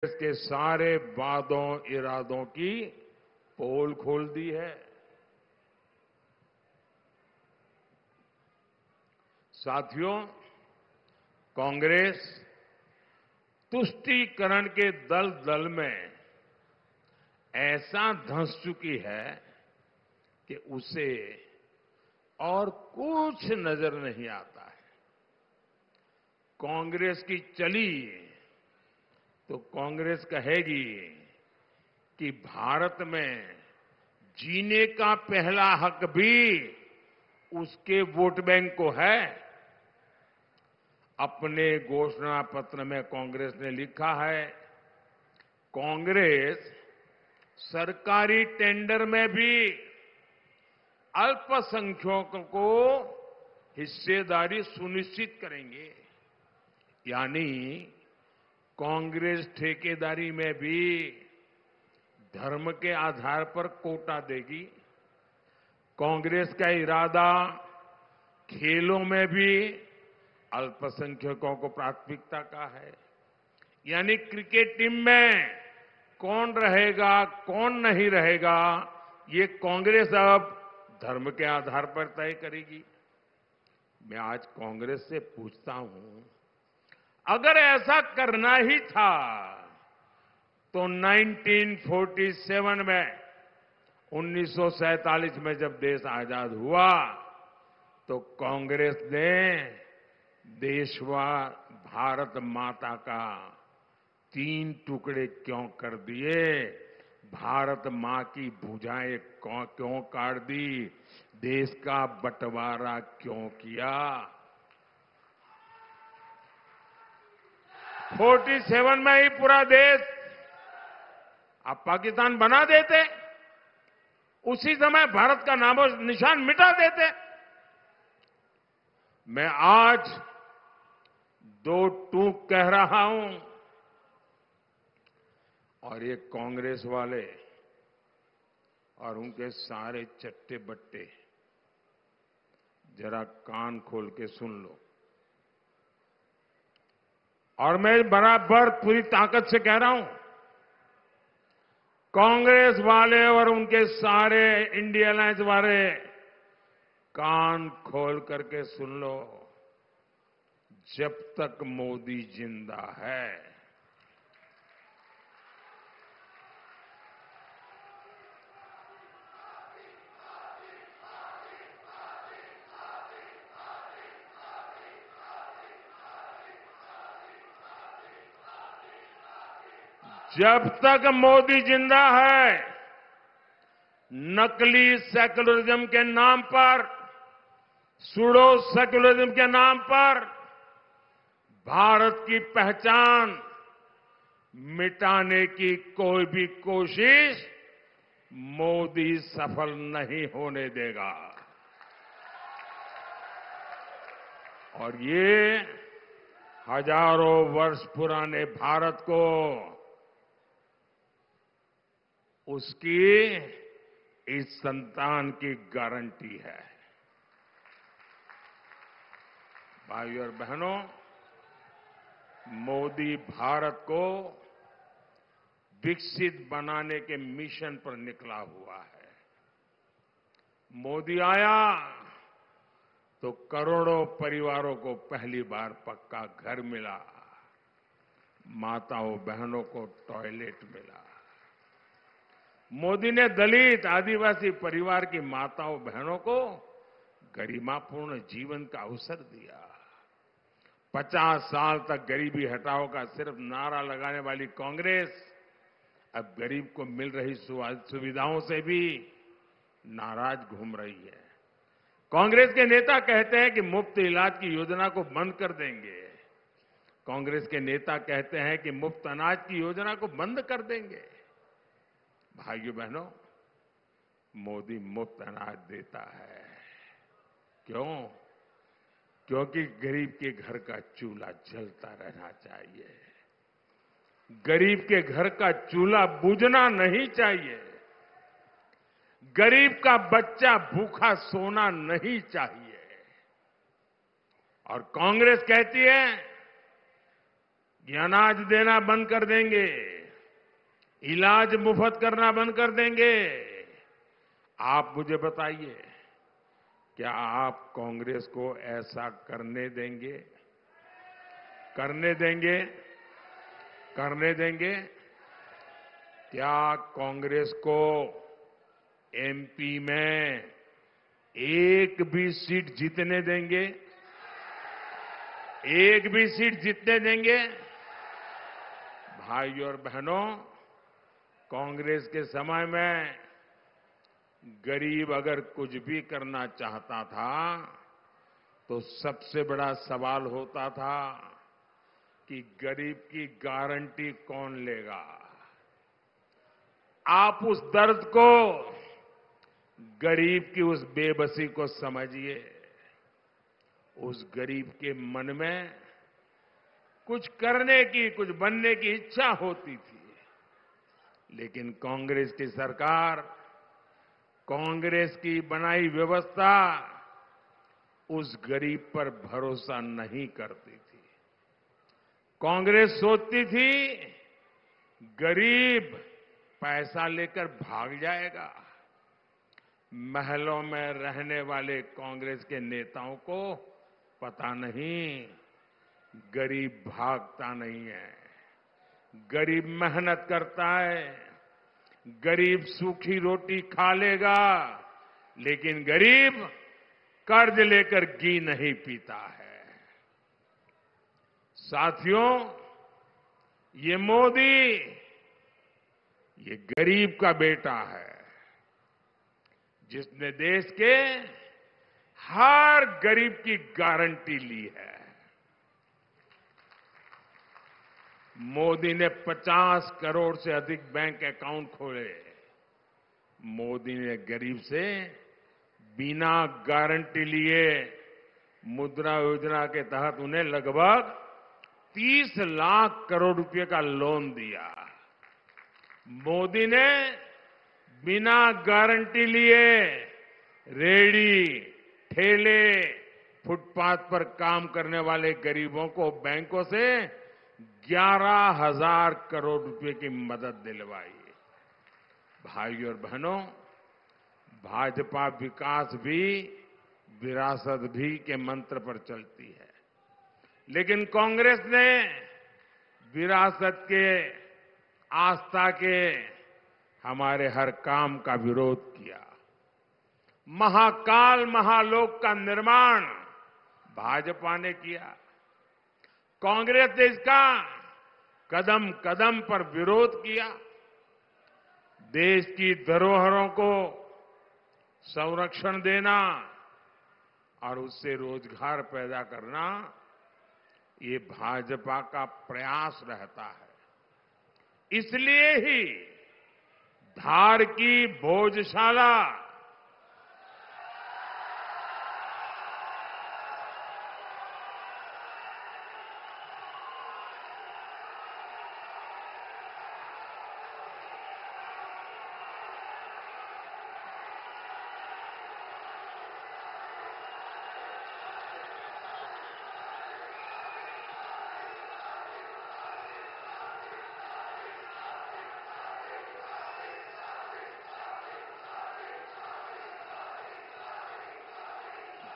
के सारे वादों इरादों की पोल खोल दी है। साथियों, कांग्रेस तुष्टीकरण के दलदल में ऐसा धंस चुकी है कि उसे और कुछ नजर नहीं आता है। कांग्रेस की चली तो कांग्रेस कहेगी कि भारत में जीने का पहला हक भी उसके वोट बैंक को है। अपने घोषणा पत्र में कांग्रेस ने लिखा है, कांग्रेस सरकारी टेंडर में भी अल्पसंख्यकों को हिस्सेदारी सुनिश्चित करेंगे। यानी कांग्रेस ठेकेदारी में भी धर्म के आधार पर कोटा देगी। कांग्रेस का इरादा खेलों में भी अल्पसंख्यकों को प्राथमिकता का है। यानी क्रिकेट टीम में कौन रहेगा कौन नहीं रहेगा, ये कांग्रेस अब धर्म के आधार पर तय करेगी। मैं आज कांग्रेस से पूछता हूं, अगर ऐसा करना ही था तो 1947 में 1947 में जब देश आजाद हुआ तो कांग्रेस ने भारत माता का 3 टुकड़े क्यों कर दिए? भारत मां की भुजाएं क्यों काट दी? देश का बंटवारा क्यों किया? 47 में ही पूरा देश आप पाकिस्तान बना देते, उसी समय भारत का नामो निशान मिटा देते। मैं आज 2 टूक कह रहा हूं और ये कांग्रेस वाले और उनके सारे चट्टे बट्टे जरा कान खोल के सुन लो। और मैं बराबर पूरी ताकत से कह रहा हूं, कांग्रेस वाले और उनके सारे इंडिया अलायंस वाले कान खोल करके सुन लो। जब तक मोदी जिंदा है, जब तक मोदी जिंदा है, नकली सेक्युलरिज्म के नाम पर, सूडो सेक्युलरिज्म के नाम पर भारत की पहचान मिटाने की कोई भी कोशिश मोदी सफल नहीं होने देगा। और ये हजारों वर्ष पुराने भारत को उसकी इस संतान की गारंटी है। भाइयों और बहनों, मोदी भारत को विकसित बनाने के मिशन पर निकला हुआ है। मोदी आया तो करोड़ों परिवारों को पहली बार पक्का घर मिला, माताओं बहनों को टॉयलेट मिला। मोदी ने दलित आदिवासी परिवार की माताओं बहनों को गरिमापूर्ण जीवन का अवसर दिया। 50 साल तक गरीबी हटाओ का सिर्फ नारा लगाने वाली कांग्रेस अब गरीब को मिल रही सुविधाओं से भी नाराज घूम रही है। कांग्रेस के नेता कहते हैं कि मुफ्त इलाज की योजना को बंद कर देंगे। कांग्रेस के नेता कहते हैं कि मुफ्त अनाज की योजना को बंद कर देंगे। भाइयों बहनों, मोदी मुफ्त अनाज देता है। क्यों? क्योंकि गरीब के घर का चूल्हा जलता रहना चाहिए। गरीब के घर का चूल्हा बुझना नहीं चाहिए। गरीब का बच्चा भूखा सोना नहीं चाहिए। और कांग्रेस कहती है कि अनाज देना बंद कर देंगे, इलाज मुफ्त करना बंद कर देंगे। आप मुझे बताइए, क्या आप कांग्रेस को ऐसा करने देंगे? करने देंगे? करने देंगे? क्या कांग्रेस को एमपी में एक भी सीट जीतने देंगे? एक भी सीट जीतने देंगे? भाइयों और बहनों, कांग्रेस के समय में गरीब अगर कुछ भी करना चाहता था तो सबसे बड़ा सवाल होता था कि गरीब की गारंटी कौन लेगा। आप उस दर्द को, गरीब की उस बेबसी को समझिए। उस गरीब के मन में कुछ करने की, कुछ बनने की इच्छा होती थी, लेकिन कांग्रेस की सरकार, कांग्रेस की बनाई व्यवस्था उस गरीब पर भरोसा नहीं करती थी। कांग्रेस सोचती थी गरीब पैसा लेकर भाग जाएगा। महलों में रहने वाले कांग्रेस के नेताओं को पता नहीं, गरीब भागता नहीं है, गरीब मेहनत करता है, गरीब सूखी रोटी खा लेगा, लेकिन गरीब कर्ज लेकर घी नहीं पीता है। साथियों, ये मोदी, ये गरीब का बेटा है, जिसने देश के हर गरीब की गारंटी ली है। मोदी ने 50 करोड़ से अधिक बैंक अकाउंट खोले। मोदी ने गरीब से बिना गारंटी लिए मुद्रा योजना के तहत उन्हें लगभग 30 लाख करोड़ रुपए का लोन दिया। मोदी ने बिना गारंटी लिए रेहड़ी, ठेले, फुटपाथ पर काम करने वाले गरीबों को बैंकों से 11,000 करोड़ रुपए की मदद दिलवाई। भाइयों और बहनों, भाजपा विकास भी, विरासत भी के मंत्र पर चलती है, लेकिन कांग्रेस ने विरासत के, आस्था के हमारे हर काम का विरोध किया। महाकाल, महालोक का निर्माण भाजपा ने किया। कांग्रेस ने इसका कदम कदम पर विरोध किया। देश की धरोहरों को संरक्षण देना और उससे रोजगार पैदा करना, ये भाजपा का प्रयास रहता है। इसलिए ही धार की भोजशाला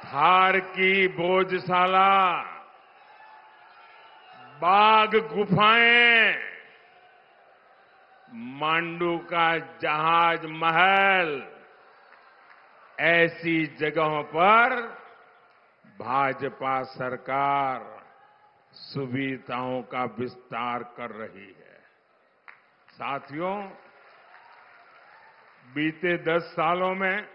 धार की भोजशाला, बाघ गुफाएं, मांडू का जहाज महल, ऐसी जगहों पर भाजपा सरकार सुविधाओं का विस्तार कर रही है। साथियों, बीते 10 सालों में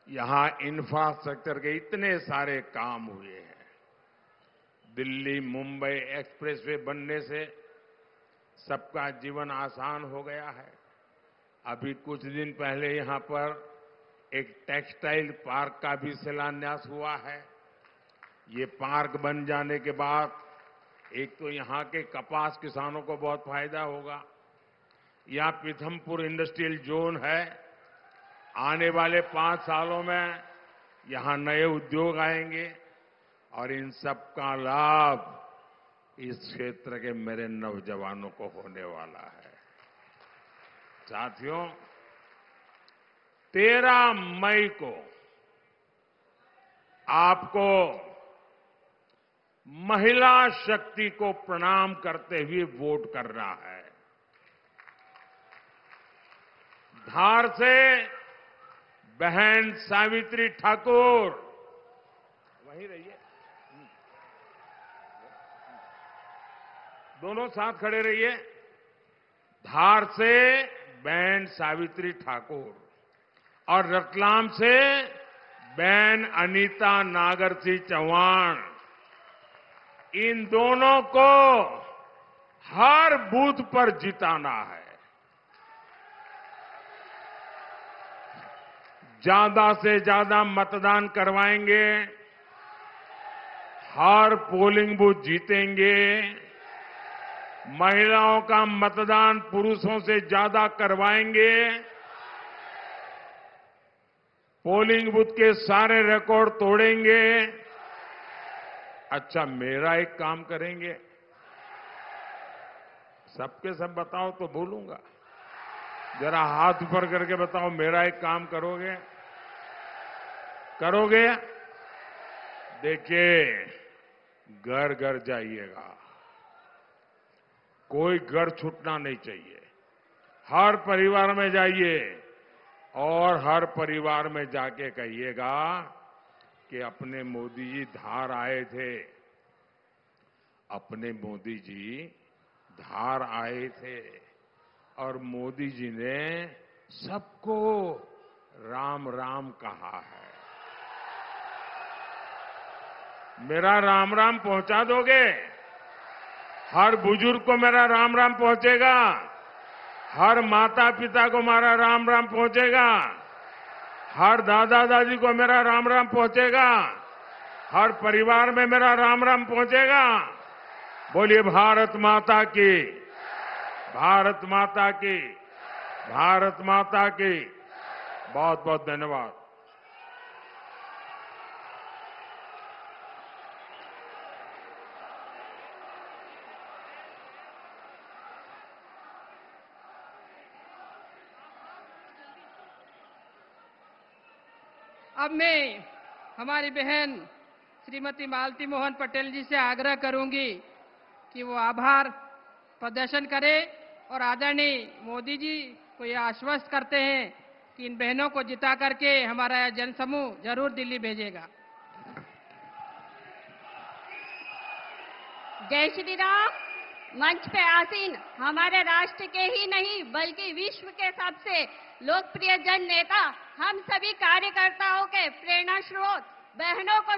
यहां इंफ्रास्ट्रक्चर के इतने सारे काम हुए हैं। दिल्ली मुंबई एक्सप्रेसवे बनने से सबका जीवन आसान हो गया है। अभी कुछ दिन पहले यहां पर एक टेक्सटाइल पार्क का भी शिलान्यास हुआ है। ये पार्क बन जाने के बाद एक तो यहां के कपास किसानों को बहुत फायदा होगा। यहां पीथमपुर इंडस्ट्रियल जोन है। आने वाले 5 सालों में यहां नए उद्योग आएंगे और इन सब का लाभ इस क्षेत्र के मेरे नौजवानों को होने वाला है। साथियों, 13 मई को आपको महिला शक्ति को प्रणाम करते हुए वोट करना है। धार से बहन सावित्री ठाकुर, वहीं रहिए, दोनों साथ खड़े रहिए। धार से बहन सावित्री ठाकुर और रतलाम से बहन अनीता नागर सिंह चौहान, इन दोनों को हर बूथ पर जिताना है। ज्यादा से ज्यादा मतदान करवाएंगे, हर पोलिंग बूथ जीतेंगे, महिलाओं का मतदान पुरुषों से ज्यादा करवाएंगे, पोलिंग बूथ के सारे रिकॉर्ड तोड़ेंगे। अच्छा, मेरा एक काम करेंगे, सबके सब बताओ तो बोलूंगा, जरा हाथ ऊपर करके बताओ, मेरा एक काम करोगे? करोगे? देखिए, घर घर जाइएगा, कोई घर छूटना नहीं चाहिए। हर परिवार में जाइए और हर परिवार में जाके कहिएगा कि अपने मोदी जी धार आए थे, अपने मोदी जी धार आए थे और मोदी जी ने सबको राम राम कहा है। मेरा राम राम पहुंचा दोगे? हर बुजुर्ग को मेरा राम राम पहुंचेगा? हर माता पिता को मेरा राम राम पहुंचेगा? हर दादा दादी को मेरा राम राम पहुंचेगा? हर परिवार में मेरा राम राम पहुंचेगा? बोलिए भारत माता की, भारत माता की, भारत माता की। बहुत बहुत धन्यवाद। अब मैं हमारी बहन श्रीमती मालती मोहन पटेल जी से आग्रह करूंगी कि वो आभार प्रदर्शन करें और आदरणीय मोदी जी को ये आश्वस्त करते हैं कि इन बहनों को जिता करके हमारा जनसमूह जरूर दिल्ली भेजेगा। जय श्री राम। मंच पे आसीन हमारे राष्ट्र के ही नहीं बल्कि विश्व के सबसे लोकप्रिय जन नेता, हम सभी कार्यकर्ताओं के प्रेरणा स्रोत, बहनों को